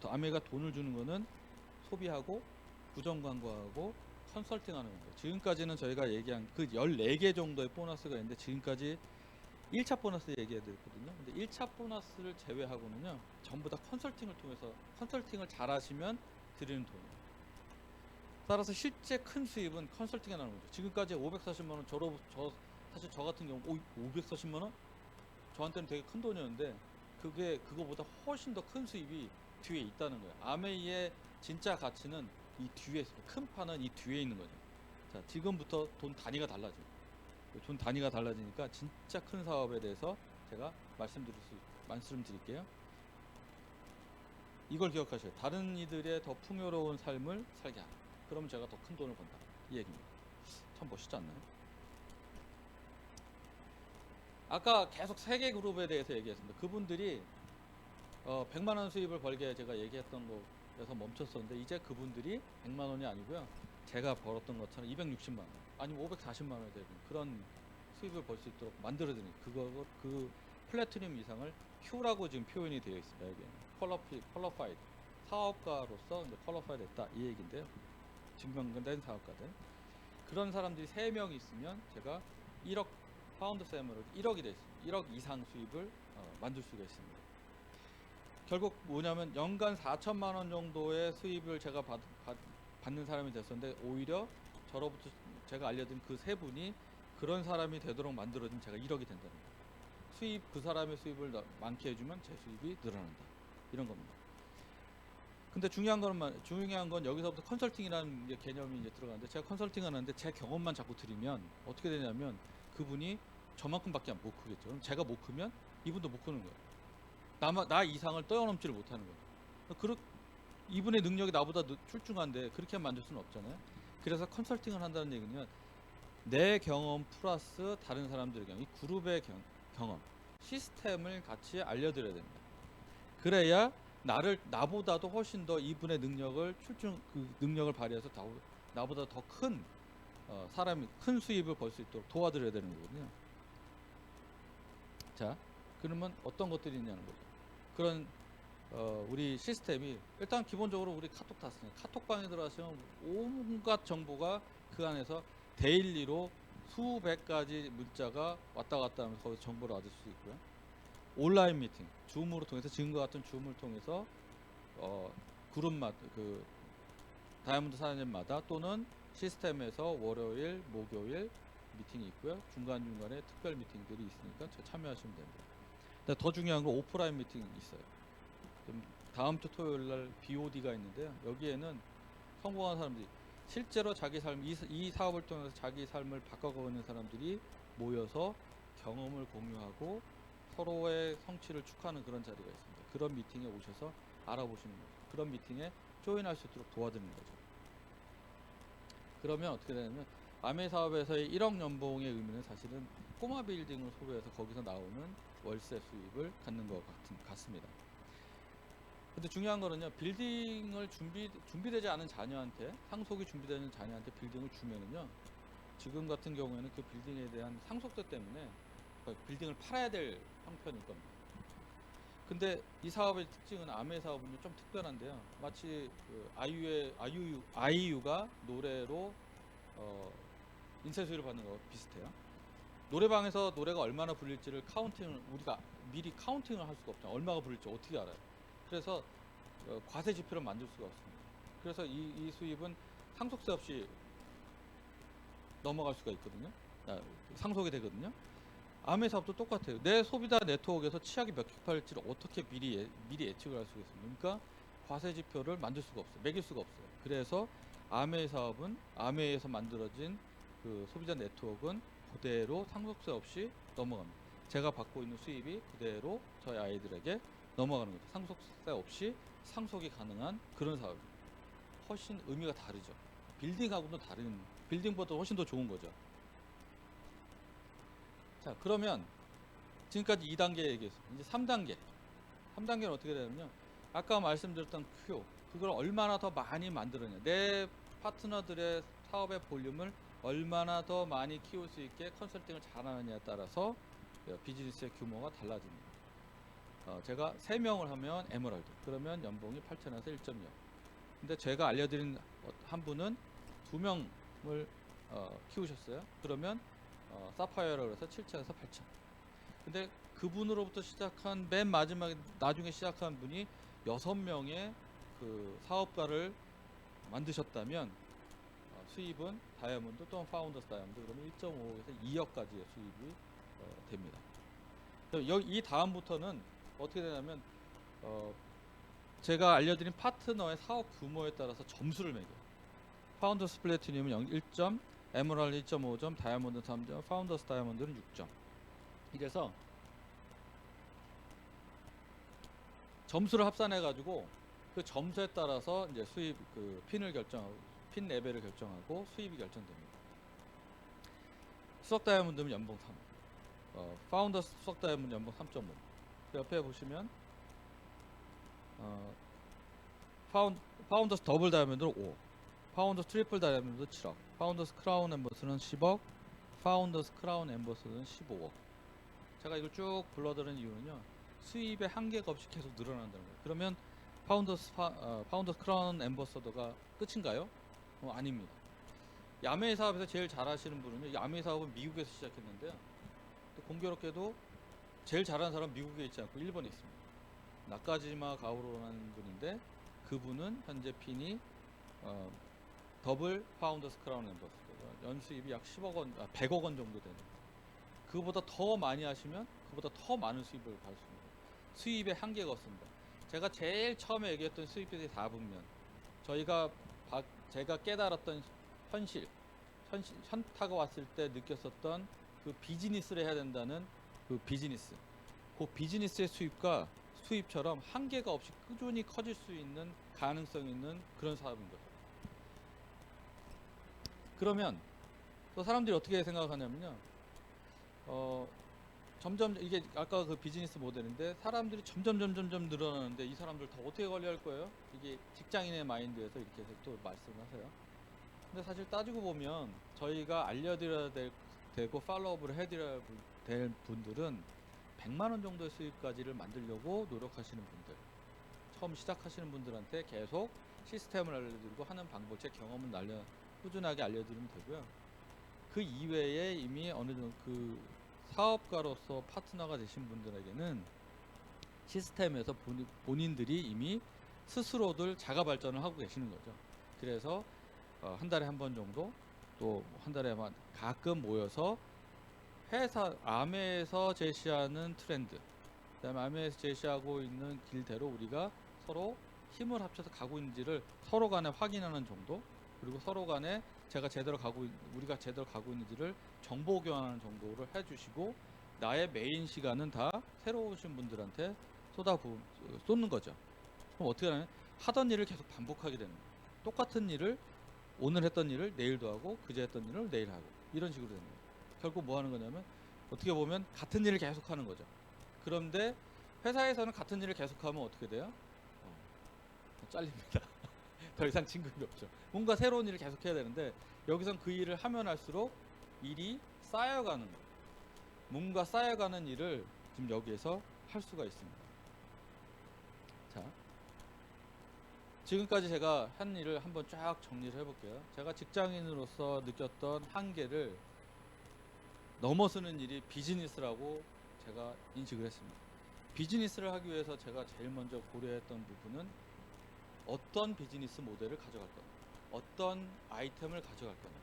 아메가 돈을 주는 거는 소비하고 부정광고하고 컨설팅하는 거예요. 지금까지는 저희가 얘기한 그 14개 정도의 보너스가 있는데 지금까지 1차 보너스 얘기해드렸거든요. 근데 1차 보너스를 제외하고는요 전부 다 컨설팅을 통해서, 컨설팅을 잘 하시면 드리는 돈이에요. 따라서 실제 큰 수입은 컨설팅에 나오는 거죠. 지금까지 540만 원, 사실 저 같은 경우 540만 원? 저한테는 되게 큰 돈이었는데 그거보다 훨씬 더 큰 수입이 뒤에 있다는 거예요. 아메이의 진짜 가치는 이 뒤에 있어요. 큰 판은 이 뒤에 있는 거죠. 자, 지금부터 돈 단위가 달라져요. 돈 단위가 달라지니까 진짜 큰 사업에 대해서 제가 말씀드릴게요. 이걸 기억하셔요. 다른 이들의 더 풍요로운 삶을 살게 하라. 그러면 제가 더 큰 돈을 번다. 이 얘기입니다. 참 멋있지 않나요? 아까 계속 3개 그룹에 대해서 얘기했습니다. 그분들이 100만 원 수입을 벌게 제가 얘기했던 거에서 멈췄었는데, 이제 그분들이 100만 원이 아니고요. 제가 벌었던 것처럼 260만 원, 아니면 540만 원이 되는 그런 수입을 벌 수 있도록 만들어드는 그 플래티늄 이상을 Q라고 지금 표현이 되어 있습니다. 여기 퀄러파이드 사업가로서 이제 퀄러파이드 됐다 이 얘기인데요. 증명된 사업가들, 그런 사람들이 3명 있으면 제가 1억 파운드 샘으로 1억이 돼 있습니다. 1억 이상 수입을 만들 수가 있습니다. 결국 뭐냐면 연간 4천만 원 정도의 수입을 제가 받는 사람이 됐었는데, 오히려 저로부터 제가 알려드린 그 3분이 그런 사람이 되도록 만들어진 제가 1억이 된다는 거예요. 그 사람의 수입을 많게 해주면 제 수입이 늘어난다, 이런 겁니다. 근데 중요한 건 여기서부터 컨설팅이라는 개념이 이제 들어가는데, 제가 컨설팅 하는데 제 경험만 자꾸 드리면 어떻게 되냐면 그분이 저만큼밖에 못 크겠죠. 그럼 제가 못 크면 이분도 못 크는 거예요. 나 이상을 뛰어넘지를 못하는 거예요. 이분의 능력이 나보다 출중한데 그렇게 만들 수는 없잖아요. 그래서 컨설팅을 한다는 얘기는 내 경험 플러스 다른 사람들의 경험, 이 그룹의 경험, 시스템을 같이 알려드려야 됩니다. 그래야 나보다도 훨씬 더 이분의 능력을 발휘해서 나보다 더 큰 사람이 큰 수입을 벌 수 있도록 도와드려야 되는 거거든요. 자, 그러면 어떤 것들이 있냐는 거죠. 그런 우리 시스템이 일단 기본적으로 우리 카톡 탔으니까 카톡방에 들어가시면 온갖 정보가 그 안에서 데일리로 수백 가지 문자가 왔다 갔다 하면서 거기서 정보를 얻을 수 있고요. 온라인 미팅, 줌으로 통해서 지금과 같은 줌을 통해서 그룹마다 그 다이아몬드 사장님마다 또는 시스템에서 월요일, 목요일 미팅이 있고요. 중간중간에 특별 미팅들이 있으니까 참여하시면 됩니다. 근데 더 중요한 건 오프라인 미팅이 있어요. 다음 주 토요일 날 BOD가 있는데요. 여기에는 성공한 사람들이 실제로 자기 삶, 이 사업을 통해서 자기 삶을 바꿔가고 있는 사람들이 모여서 경험을 공유하고 서로의 성취를 축하하는 그런 자리가 있습니다. 그런 미팅에 오셔서 알아보시는 거죠. 그런 미팅에 조인할 수 있도록 도와드리는 거죠. 그러면 어떻게 되냐면 아메 사업에서의 1억 연봉의 의미는 사실은 꼬마 빌딩을 소유해서 거기서 나오는 월세 수입을 갖는 것 같습니다. 근데 중요한 거는요, 빌딩을 준비되지 않은 자녀한테, 상속이 준비되는 자녀한테 빌딩을 주면은요, 지금 같은 경우에는 그 빌딩에 대한 상속세 때문에 빌딩을 팔아야 될 형편일 겁니다. 근데 이 사업의 특징은 아메 사업은요 좀 특별한데요. 마치 그 아이유가 노래로 인쇄수입을 받는 거 비슷해요. 노래방에서 노래가 얼마나 불릴지를 우리가 미리 카운팅을 할 수가 없잖아요. 얼마가 불릴지 어떻게 알아요? 그래서 과세 지표를 만들 수가 없습니다. 그래서 이 수입은 상속세 없이 넘어갈 수가 있거든요. 상속이 되거든요. 아메 사업도 똑같아요. 내 소비자 네트워크에서 치약이 몇 개 팔릴지를 어떻게 미리 예측을 할 수가 있습니까? 그러니까 과세 지표를 만들 수가 없어요. 매길 수가 없어요. 그래서 아메 사업은 아메에서 만들어진 그 소비자 네트워크는 그대로 상속세 없이 넘어갑니다. 제가 받고 있는 수입이 그대로 저희 아이들에게 넘어가는 거죠. 상속세 없이 상속이 가능한 그런 사업입니다. 훨씬 의미가 다르죠. 빌딩하고도 다른, 빌딩보다 훨씬 더 좋은 거죠. 자, 그러면 지금까지 2단계 얘기했습니다. 이제 3단계. 3단계는 어떻게 되냐면요. 아까 말씀드렸던 큐, 그걸 얼마나 더 많이 만들었냐. 내 파트너들의 사업의 볼륨을 얼마나 더 많이 키울 수 있게 컨설팅을 잘하느냐에 따라서 비즈니스의 규모가 달라집니다. 제가 3명을 하면 에메랄드, 그러면 연봉이 8천에서 1.0. 근데 제가 알려드린 한 분은 2명을 키우셨어요. 그러면 사파이어라고 해서 7천에서 8천. 근데 그분으로부터 시작한 맨 마지막에 나중에 시작한 분이 6명의 그 사업가를 만드셨다면 수입은 다이아몬드 또는 파운더스 다이아몬드 그러면 1.5에서 2억까지의 수입이 됩니다. 이 다음부터는 어떻게 되냐면 제가 알려드린 파트너의 사업 규모에 따라서 점수를 매겨요. 파운더스 플래티늄은 1점, 에메랄드 1.5점, 다이아몬드 3점, 파운더스 다이아몬드는 6점. 이래서 점수를 합산해 가지고 그 점수에 따라서 이제 수입 그 핀을 결정하고 핀 레벨을 결정하고 수입이 결정됩니다. 수석 다이아몬드는 연봉 3. 파운더스 수석 다이아몬드 연봉 3.5. 옆에 보시면 파운더스 더블 다이아몬드는 5. 파운더스 트리플 다이아몬드 7억. 파운더스 크라운 엠버스는 10억. 파운더스 크라운 엠버스는 15억. 제가 이걸 쭉 불러드리는 이유는요, 수입의 한계가 없이 계속 늘어난다는 거예요. 그러면 파운더스 크라운 엠버서더가 끝인가요? 아닙니다. 야메 사업에서 제일 잘하시는 분은요, 야메 사업은 미국에서 시작했는데요, 공교롭게도 제일 잘하는 사람은 미국에 있지 않고 일본에 있습니다. 나카지마 가오로라는 분인데, 그분은 현재 핀이 더블 파운더스 크라운 엠버서더가 연수입이 약 100억 원 정도 되는, 그보다 더 많이 하시면 그보다 더 많은 수입을 받습니다. 수입의 한계가 없습니다. 제가 제일 처음에 얘기했던 수입에 4분면, 제가 깨달았던 현타가 왔을 때 느꼈었던 그 비즈니스를 해야 된다는 그 비즈니스의 수입처럼 한계가 없이 꾸준히 커질 수 있는 가능성 있는 그런 사업인 거죠. 그러면 또 사람들이 어떻게 생각하냐면요, 점점 이게 아까 그 비즈니스 모델인데 사람들이 점점 늘어나는데 이 사람들 다 어떻게 관리할 거예요? 이게 직장인의 마인드에서 이렇게 해서 또 말씀을 하세요. 근데 사실 따지고 보면 저희가 알려드려야 되고 팔로우업을 해드려야 될 분들은 100만 원 정도의 수익까지를 만들려고 노력하시는 분들, 처음 시작하시는 분들한테 계속 시스템을 알려드리고 하는 방법, 제 경험을 꾸준하게 알려드리면 되고요. 그 이외에 이미 어느 정도 그 사업가로서 파트너가 되신 분들에게는 시스템에서 본인들이 이미 스스로들 자가 발전을 하고 계시는 거죠. 그래서 한 달에 한 번 정도, 또 한 달에만 가끔 모여서 회사 아메에서 제시하는 트렌드, 그다음에 아메에서 제시하고 있는 길대로 우리가 서로 힘을 합쳐서 가고 있는지를 서로 간에 확인하는 정도, 그리고 서로 간에 우리가 제대로 가고 있는지를 정보 교환하는 정도를 해주시고, 나의 메인 시간은 다 새로 오신 분들한테 쏟는 거죠. 그럼 어떻게 하냐면 하던 일을 계속 반복하게 되는 거예요. 똑같은 일을 오늘 했던 일을 내일도 하고 그제 했던 일을 내일 하고 이런 식으로 되는 거예요. 결국 뭐 하는 거냐면 어떻게 보면 같은 일을 계속 하는 거죠. 그런데 회사에서는 같은 일을 계속하면 어떻게 돼요? 잘립니다. 더 이상 진급이 없죠. 뭔가 새로운 일을 계속 해야 되는데 여기선 그 일을 하면 할수록 일이 쌓여가는 거예요. 뭔가 쌓여가는 일을 지금 여기에서 할 수가 있습니다. 자, 지금까지 제가 한 일을 한번 쫙 정리를 해볼게요. 제가 직장인으로서 느꼈던 한계를 넘어서는 일이 비즈니스라고 제가 인식을 했습니다. 비즈니스를 하기 위해서 제가 제일 먼저 고려했던 부분은 어떤 비즈니스 모델을 가져갈 거냐, 어떤 아이템을 가져갈 거냐,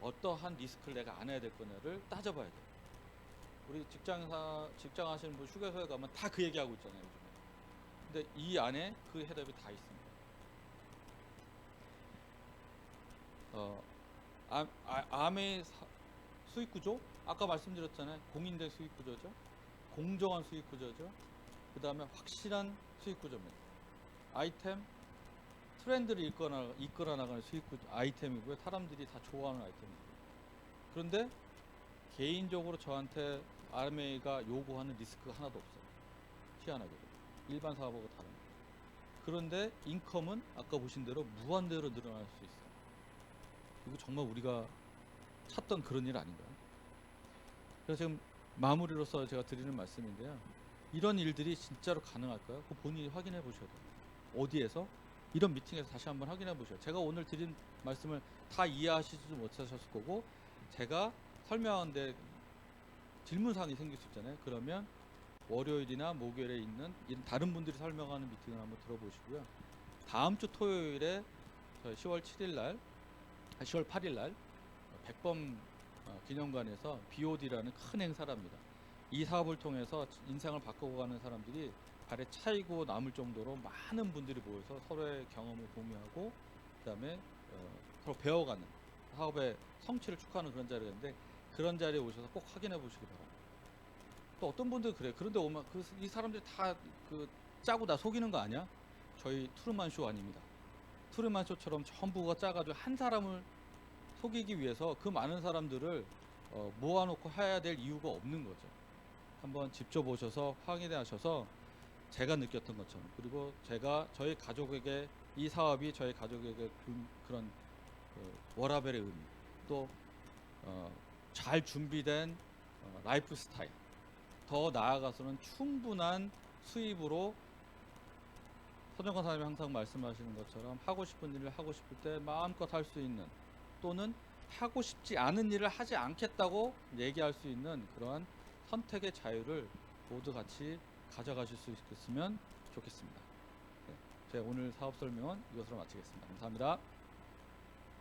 어떠한 리스크를 내가 안아야 될 거냐를 따져봐야 돼요. 우리 직장 하시는 분 휴게소에 가면 다 그 얘기하고 있잖아요, 요즘에. 근데 이 안에 그 해답이 다 있습니다. 암의 수익 구조, 아까 말씀드렸잖아요. 공인된 수익 구조죠. 공정한 수익 구조죠. 그 다음에 확실한 수익 구조입니다. 아이템, 트렌드를 이끌어 나가는 수익 구조 아이템이고요. 사람들이 다 좋아하는 아이템이고요. 그런데 개인적으로 저한테 RMA가 요구하는 리스크가 하나도 없어요. 희한하게도 일반 사업하고 다른. 그런데 인컴은 아까 보신 대로 무한대로 늘어날 수 있어요. 이거 정말 우리가 찾던 그런 일 아닌가요? 그래서 지금 마무리로서 제가 드리는 말씀인데요. 이런 일들이 진짜로 가능할까요? 그 본인이 확인해 보셔야 돼요. 어디에서? 이런 미팅에서 다시 한번 확인해 보셔요. 제가 오늘 드린 말씀을 다 이해하시지도 못하셨을 거고, 제가 설명하는데 질문사항이 생길 수 있잖아요. 그러면 월요일이나 목요일에 있는 다른 분들이 설명하는 미팅을 한번 들어보시고요. 다음 주 토요일에 10월 7일 날, 10월 8일 날 백범 기념관에서 BOD라는 큰 행사랍니다. 이 사업을 통해서 인생을 바꿔가는 사람들이 발에 차이고 남을 정도로 많은 분들이 모여서 서로의 경험을 공유하고, 그다음에 서로 배워가는 사업의 성취를 축하하는 그런 자리인데, 그런 자리에 오셔서 꼭 확인해 보시기 바랍니다. 또 어떤 분들 그래. 그런데 오면 이 사람들이 다 짜고 나 속이는 거 아니야? 저희 트루만 쇼 아닙니다. 트루만 쇼처럼 전부가 짜가지고 한 사람을 속이기 위해서 그 많은 사람들을 모아놓고 해야 될 이유가 없는 거죠. 한번 직접 오셔서 확인하셔서 제가 느꼈던 것처럼, 그리고 저희 가족에게 이 사업이 저희 가족에게 준 그런 워라벨의 의미, 또 잘 준비된 라이프 스타일, 더 나아가서는 충분한 수입으로 서정관 사장님이 항상 말씀하시는 것처럼 하고 싶은 일을 하고 싶을 때 마음껏 할 수 있는, 또는 하고 싶지 않은 일을 하지 않겠다고 얘기할 수 있는 그러한 선택의 자유를 모두 같이 가져가실 수 있었으면 좋겠습니다. 네, 제 오늘 사업 설명은 이것으로 마치겠습니다. 감사합니다.